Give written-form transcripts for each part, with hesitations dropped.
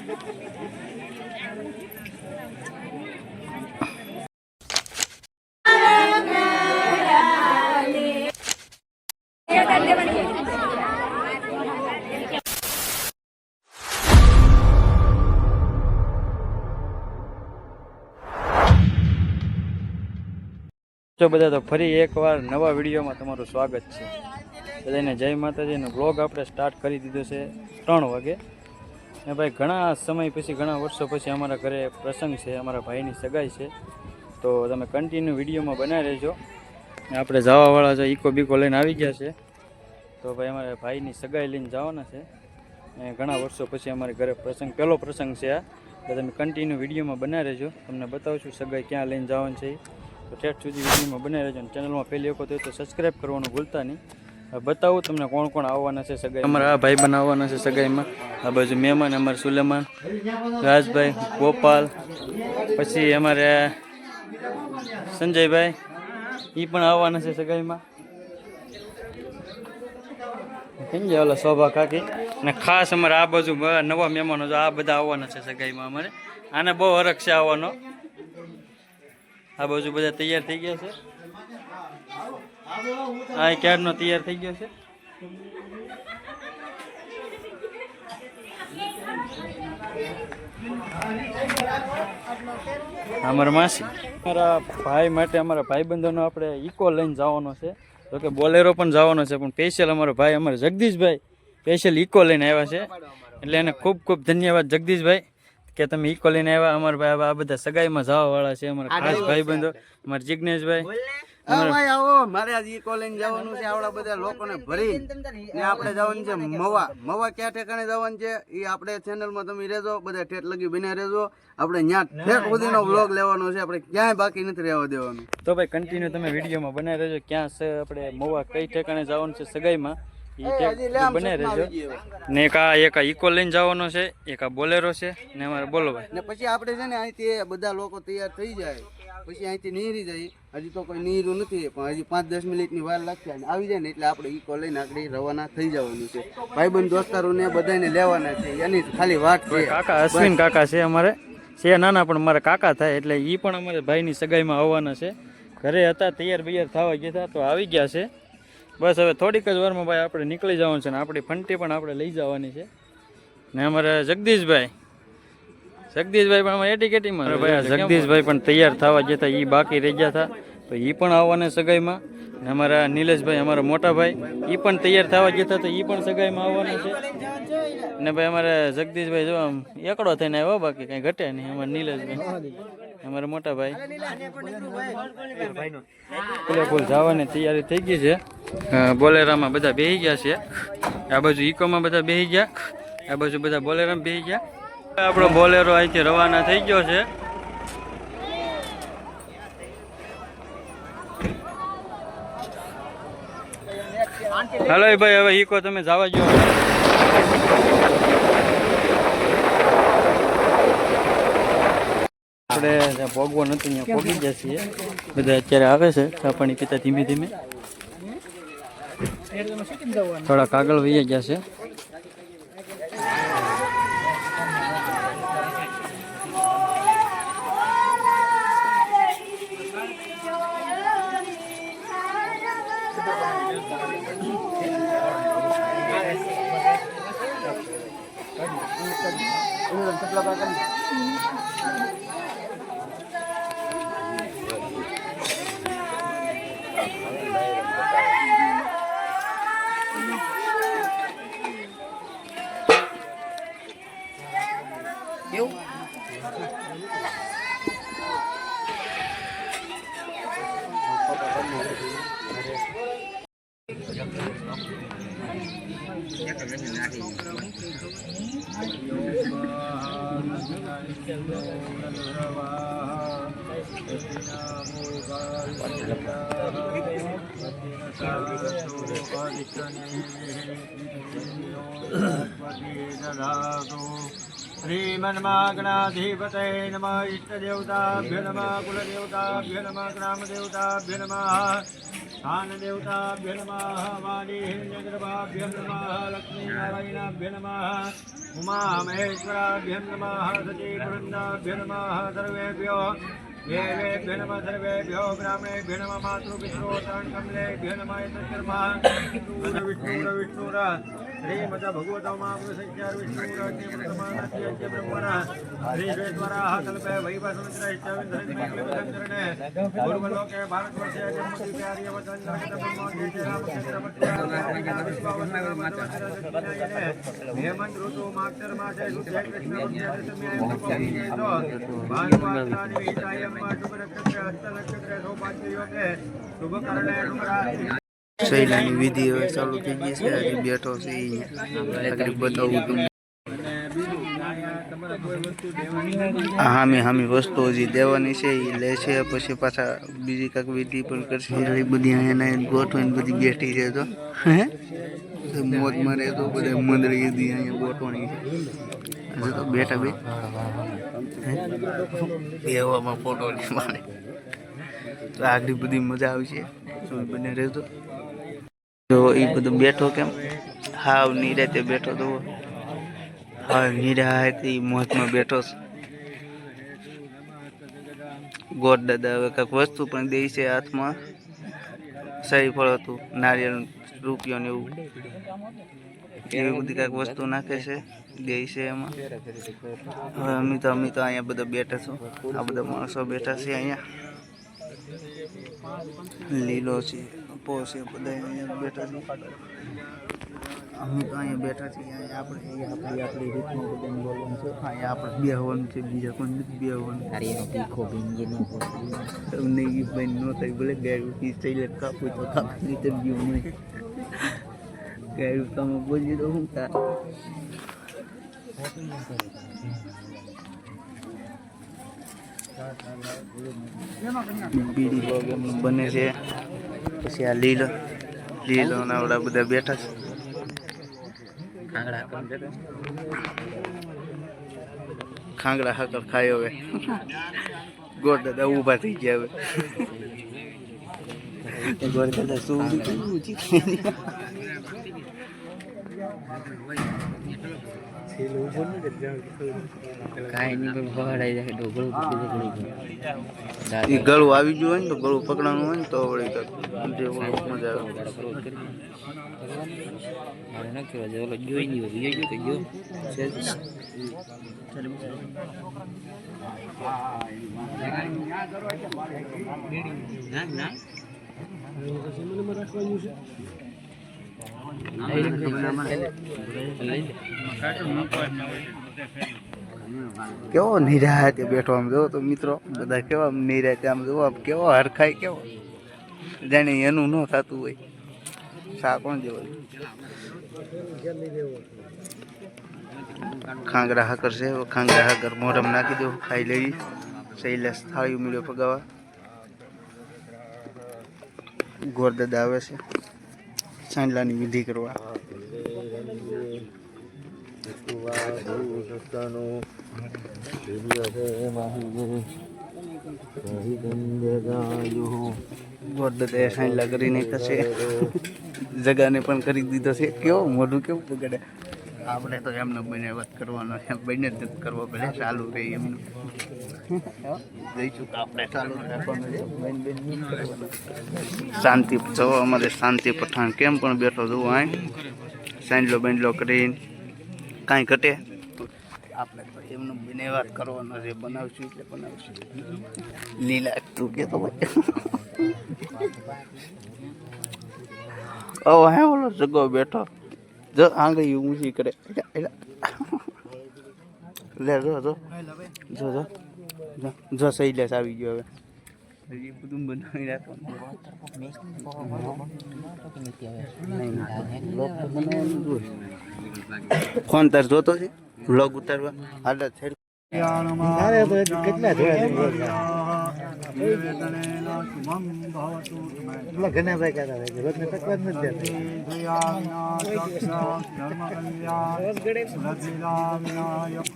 જો બધા તો ફરી એકવાર નવા વિડીયોમાં તમારું સ્વાગત છે. બધાને જય માતાજીનો બ્લોગ આપણે સ્ટાર્ટ કરી દીધો છે 3 વાગે. ને ભાઈ ઘણા સમય પછી, ઘણા વર્ષો પછી અમારા ઘરે પ્રસંગ છે, અમારા ભાઈની સગાઈ છે. તો તમે કન્ટિન્યુ વિડીયોમાં બનાવી રહેજો. ને આપણે જવાવાળા જો ઇકો બીકો લઈને આવી ગયા છે. તો ભાઈ અમારા ભાઈની સગાઈ લઈને જવાના છે. ને ઘણા વર્ષો પછી અમારે ઘરે પ્રસંગ, પહેલો પ્રસંગ છે આ. તો તમે કન્ટિન્યુ વિડીયોમાં બનાવી રહેજો. તમને બતાવું છું સગાઈ ક્યાં લઈને જવાનું છે. તો ઠેઠ સુધી વિડીયોમાં બનાવી રહેજો. અને ચેનલમાં પહેલી વખત હોય તો સબસ્ક્રાઈબ કરવાનું ભૂલતા નહીં. બતાવું તમને કોણ કોણ આવવાના છે સગાઈ. અમારા આ ભાઈ બનાવવાના છે સગાઈમાં. આ બાજુ મહેમાન અમારે સુલેમાન, રાજભાઈ, ગોપાલ, પછી અમારે સંજયભાઈ, એ પણ આવવાના છે સગાઈમાં. સમજ્યા ઓલા શોભા કાકી. અને ખાસ અમારે આ બાજુ નવા મહેમાનો આ બધા આવવાના છે સગાઈમાં. અમારે આને બહુ હરખ છે આવવાનો. આ બાજુ બધા તૈયાર થઈ ગયા છે. આ ક્યારનો તૈયાર થઈ ગયો છે. અમારા માસી, અમારા ભાઈ માટે, અમારા ભાઈબંધોનો આપણે ઇકો લઈને જવાનો છે. તો કે બોલેરો પણ જવાનો છે, પણ સ્પેશિયલ અમારો ભાઈ, અમારે જગદીશભાઈ સ્પેશિયલ ઇકો લઈને આવ્યા છે. એટલે એને ખૂબ ખૂબ ધન્યવાદ જગદીશભાઈ કે તમે ઇકો લઈને આવ્યા. અમારા ભાઈ આ બધા સગાઈમાં જવા વાળા છે, અમારા ખાસ ભાઈબંધો. અમારા જિગ્નેશભાઈ, મારે આજે ઇકો લઈને જવાનું છે. આવડા બધા લોકોને ભરી ને આપણે જવાનું છે મવા ક્યાં ઠેકાણે જવાનું છે એ આપણે ચેનલમાં તમે રહેજો, બધા ઠેઠ લગી બન્યા રહેજો. આપણે ત્યાં ઠેઠ સુધીનો વ્લોગ લેવાનો છે, આપણે ક્યાંય બાકી નથી રહેવા દેવાનું. તો ભાઈ કન્ટિન્યુ તમે વિડીયોમાં બનાવી રહેજો. ક્યાં છે આપણે મવા કઈ ઠેકાણે જવાનું છે સગાઈમાં, બનાવી રહેજો. ને એક આ ઇકો લઈને જવાનો છે, એક આ બોલેરો છે. ને અમારે બોલો ભાઈ. ને પછી આપણે છે ને અહીંથી બધા લોકો તૈયાર થઈ જાય પછી અહીંથી નીરી જાય. હજી તો કોઈ નીરું નથી, પણ હજી 5-10 મિનિટની વાર લાગશે. આવી જાય ને એટલે આપણે ઇકો લઈને આગળ રવાના થઈ જવાનું છે. ભાઈબંધ દોસ્તારોને બધાને લેવાના છે, એની ખાલી વાત છે. કાકા અશ્વિન કાકા છે અમારે, છે નાના પણ મારા કાકા થાય. એટલે એ પણ અમારે ભાઈની સગાઈમાં આવવાના છે. ઘરે હતા, તૈયાર બૈયાર થવા ગયા હતા, તો આવી ગયા છે. બસ હવે થોડીક જ વારમાં ભાઈ આપણે નીકળી જવાનું છે. ને આપણી ફંટી પણ આપણે લઈ જવાની છે. ને અમારે જગદીશભાઈ પણ અમારે એટીકેટીમાં ભાઈ, જગદીશભાઈ પણ તૈયાર થવા ગયા હતા, એ બાકી રહી ગયા હતા, તો એ પણ આવવાના સગાઈમાં. ને અમારા નિલેશભાઈ, અમારા મોટા ભાઈ, એ પણ તૈયાર થવા ગયા હતા, તો એ પણ સગાઈમાં આવવાના છે. ને ભાઈ અમારે જગદીશભાઈ જો આમ એકડો થઈને આવ્યો, બાકી કંઈ ઘટે નહીં. અમારા નિલેશભાઈ, અમારા મોટા ભાઈ, ફૂલ જવાની તૈયારી થઈ ગઈ છે. બોલેરામાં બધા બેસી ગયા છે. આ બાજુ ઇકોમાં બધા બેસી ગયા, આ બાજુ બધા બોલેરામાં બેસી ગયા. આપણો બોલેરો અહીંથી રવાના થઈ ગયો છે. હાલો ભાઈ, હવે ઇકો તમે જવા જો. આપણે જ્યાં ભોગવો નથી ત્યાં ભોગી ગયા છીએ. બધા અત્યારે આવે છે ચા પાણી પીતા ધીમે ધીમે. થોડાક આગળ વહી ગયા છે. श्रीमन्मागणाधिपतये नमः इष्टदेवताभ्यो नमः कुलदेवताभ्यो नमः ग्रामदेवताभ्यो नमः स्थानदेवताभ्यो नमः वाणीहिरण्यगर्भाभ्यो नमः लक्ष्मीनारायणाभ्यो नमः उमामहेश्वराभ्यो नमः सतीवृन्दाभ्यो नमः सर्वेभ्यो देवेभ्यो नमः सर्वेभ्यो ब्राह्मणेभ्यो नमः मातृपितॄणां नमः यतश्चर्मा विष्णुर श्रीमद भगवतो महापुरुषस्य विष्णुराज्ञप्रतमानस्य ब्रह्मणः श्रीश्वेश्वराः कल्पे वैवस्वमित्रैश्चविन्दरणे पूर्वलोके भारतवर्षे जन्मदिव्यार्यवचन्द्रगतब्रह्मोद्देशे रामचन्द्रपत्याः हेमन्त ऋतु माक्षरमासे शुद्धे कृष्णपक्षे भानुवासराणि विहितायं शुभनक्षत्रे हस्तनक्षत्रे सौभाग्ययोगे शुभकरणे शुभरात्रि શૈલાની વિધિ હવે ચાલુ થઈ ગઈ છે. આજે બેઠો છે આગળ બતાવું તમને. હામી વસ્તુ હજી દેવાની છે એ લે છે, પછી પાછા બીજી કાંઈક વિધિ પણ કરશે. એ બધી અહીંયા ગોઠવીને બધી બેઠી છે. તો મોજ મારે તો બધા મંદળી બધી અહીંયા ગોઠવણી છે. હજુ તો બેઠા બેવામાં ફોટો નહીં મારે તો આગળ બધી મજા આવશે. બને રહેજો. જો એ બધું બેઠો કેમ હાવ નિરાતે બેઠો તો હાવ નિરાતે મોજમાં બેઠો છે. ગોડ દાદા હવે કાંઈક વસ્તુ પણ દે છે હાથમાં. સહી ફળ હતું, નારિયેળ, રૂપિયો ને એવું એવી બધી કાંઈક વસ્તુ નાખે છે, દે છે એમાં. હવે અમે તો અહીંયા બધા બેઠા છો. આ બધા માણસો બેઠા છે અહીંયા. લીલો છે, અપો છે, બધા અહીંયા બેઠા છે. અમે તો અહીંયા બેઠા છીએ. અહીંયા આપણી રીતનું બધાને બોલવાનું છે. અહીંયા આપણે બેહવાનું છે, બીજા કોઈ નથી બેહવાનું. નહીં ભાઈ ન થાય ભલે ગાયું થઈ કાપું તો કાપી રીતે ગયું નહીં. ગાયું તમે બોલી દો હું તા બીડી લોગ એમનું બને છે. પછી આ લીલો ના ઓલા બધા બેઠા છે. ખાંગડા હાકર ખાય હવે. ગોળ દાદા ઊભા થઈ ગયા હવે. ગોળ દાદા શું ગળું આવી ગયું હોય ને તો ગળું પકડવાનું હોય ને તો વળી મજા કેવો નિરાતે બેઠો આમ જોવો તો મિત્રો બધા કેવા નિરાતે આમ જોવો કેવો હરખાય કેવો જાણે એનું ન થતું હોય. શા કોણ જેવો ખાંગડા હાકર છે. ખાંગડા હાકર મોઢામાં નાખી દો, ખાઈ લેવી. શૈલેષ થાળી મળ્યો પગાવા. ગોરદાદા આવે છે સાંડલાની વિધિ કરવા. ગોરદાદાએ સાંડલા કરી નાખ્યા છે. જગાને પણ કરી દીધો છે. કેવો મોઢું કેવું બગડે. આપણે તો એમને બને વાત કરવાનો છે, બને જ કરવો પડે. ચાલુ રહી એમનું જઈશું આપણે ચાલુ રાખવાનું છે. શાંતિ જો અમારે શાંતિ પઠાણ કેમ પણ બેઠો જોવું આ સાંડલો બેંડલો કરીને કાંઈ ઘટે. આપણે તો એમનો બને વાત કરવાનો છે. બનાવશું એટલે બનાવશું. લીલા તું કે તો ભાઈ ઓ હે ઓલો જગો બેઠો જો આંગળી ઊંચી કરે. લે જો જો જો જો જો શૈલેષ આવી ગયો. હવે એ બધું બનાવી રાખવાનું. ફોન તાર જોતો છે વ્લોગ ઉતારવા. હાલ કેટલા નિવેદનેન શુભમ ભવતુ એટલે ઘણા ભાઈ કહેતા હોય રોજને તકવાર નથી દેતી ધર્મ કલ્યાણ વિનાયક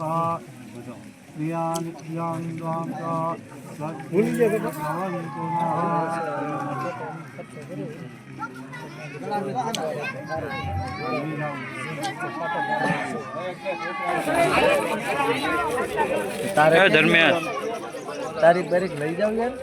પ્રિયા નિત્યાન દ્વામ ભૂલી તારે દરમિયાન તારીખ બારીખ લઈ જાવ યાર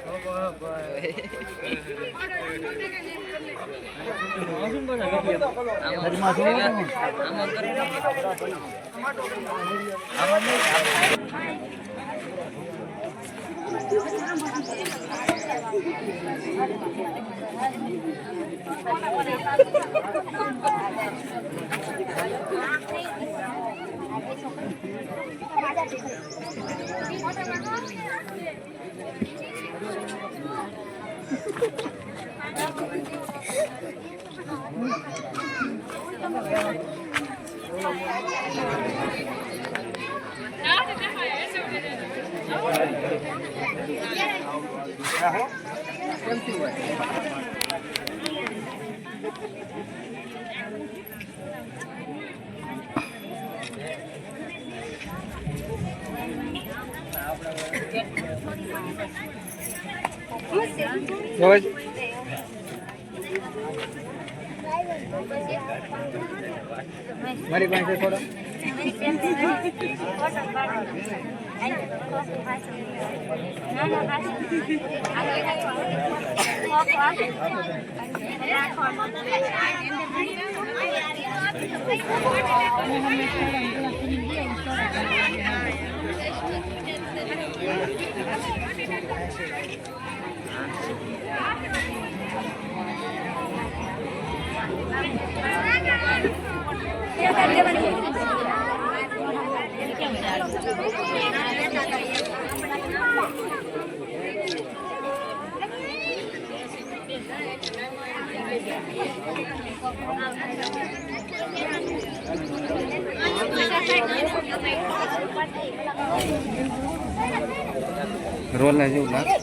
મારી પાસે થોડો રોલ જેવું લાગશે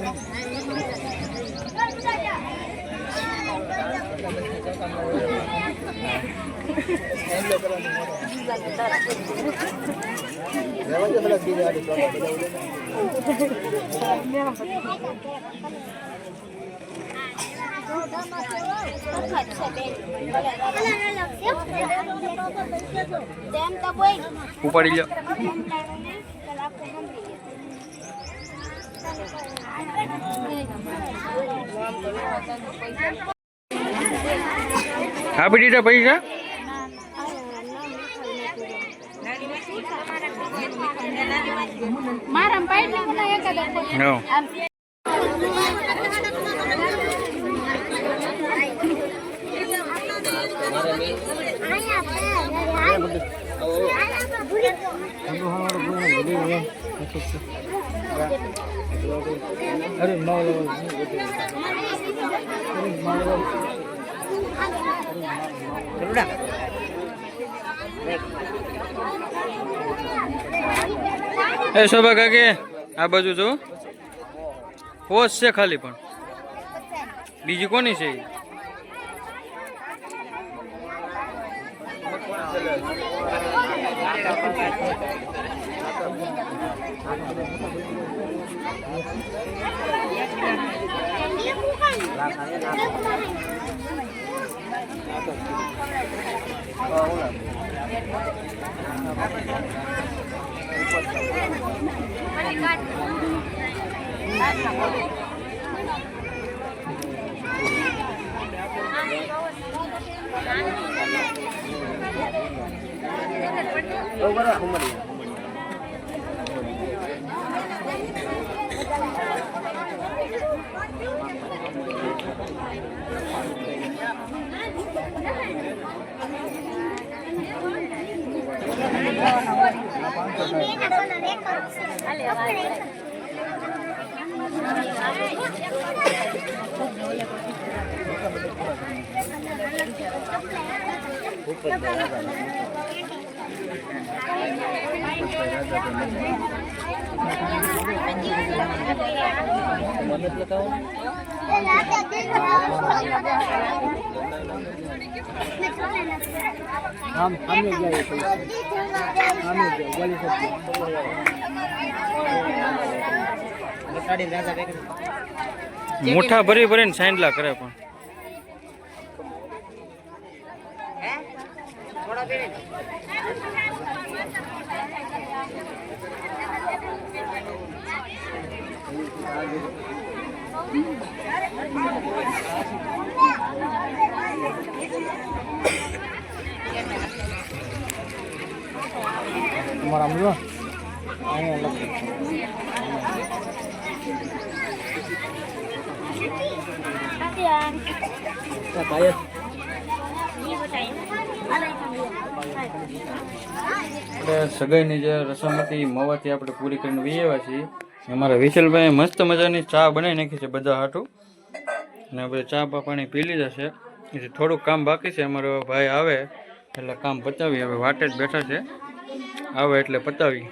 ઉપાડી લો આપી દીધા પૈસા એ શોભા કાકે આ બાજુ જો પોસ્ટ છે ખાલી પણ બીજી કોની છે મુઠ્ઠા ભરી ભરીને સાંડલા કરે પણ તમારા મૂલો અહીંયા આપણે સગાઈની જે રસમ હતી મવાથી આપણે પૂરી કરીને વી આવ્યા છીએ. અમારા વિશલભાઈ મસ્ત મજાની ચા બનાવી નાખી છે બધા હાટું, અને આપણે ચા પાણી પી લીધા છે. એટલે થોડુંક કામ બાકી છે. અમારો ભાઈ આવે એટલે કામ પતાવી, હવે વાટે જ બેઠા છે, આવે એટલે પતાવી.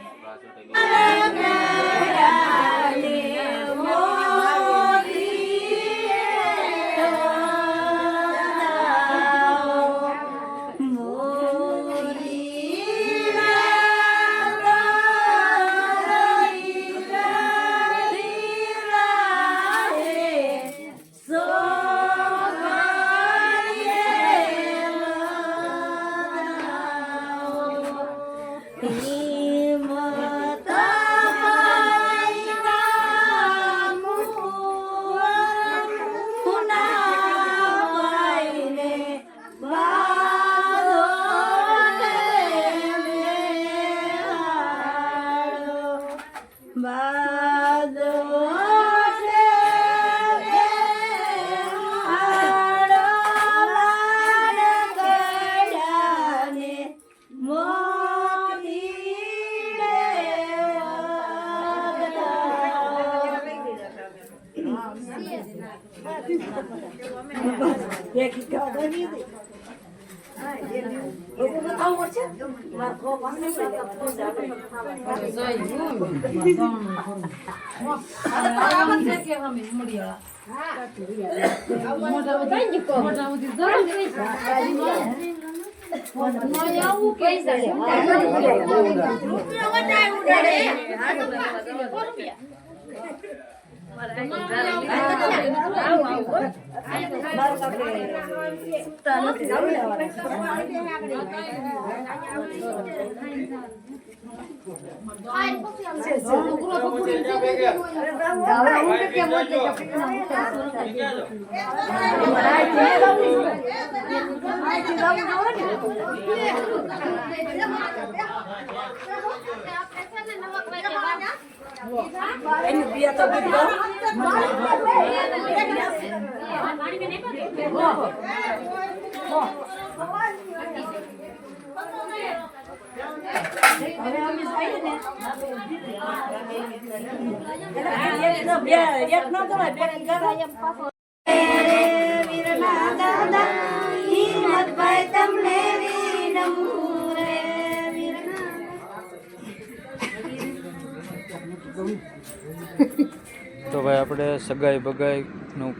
તો ભાઈ આપણે સગાઈ બગાઈનું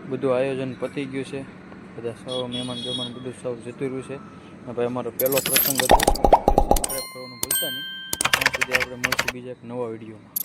બધું આયોજન પતી ગયું છે. બધા સૌ મહેમાન બધું સૌ જતું રહ્યું છે. અને ભાઈ અમારો પહેલો પ્રસંગ હતો. સબસ્ક્રાઈબ કરવાનું ભૂલતા નહીં. ત્યાં સુધી આપણે મળશું બીજા એક નવા વિડીયોમાં.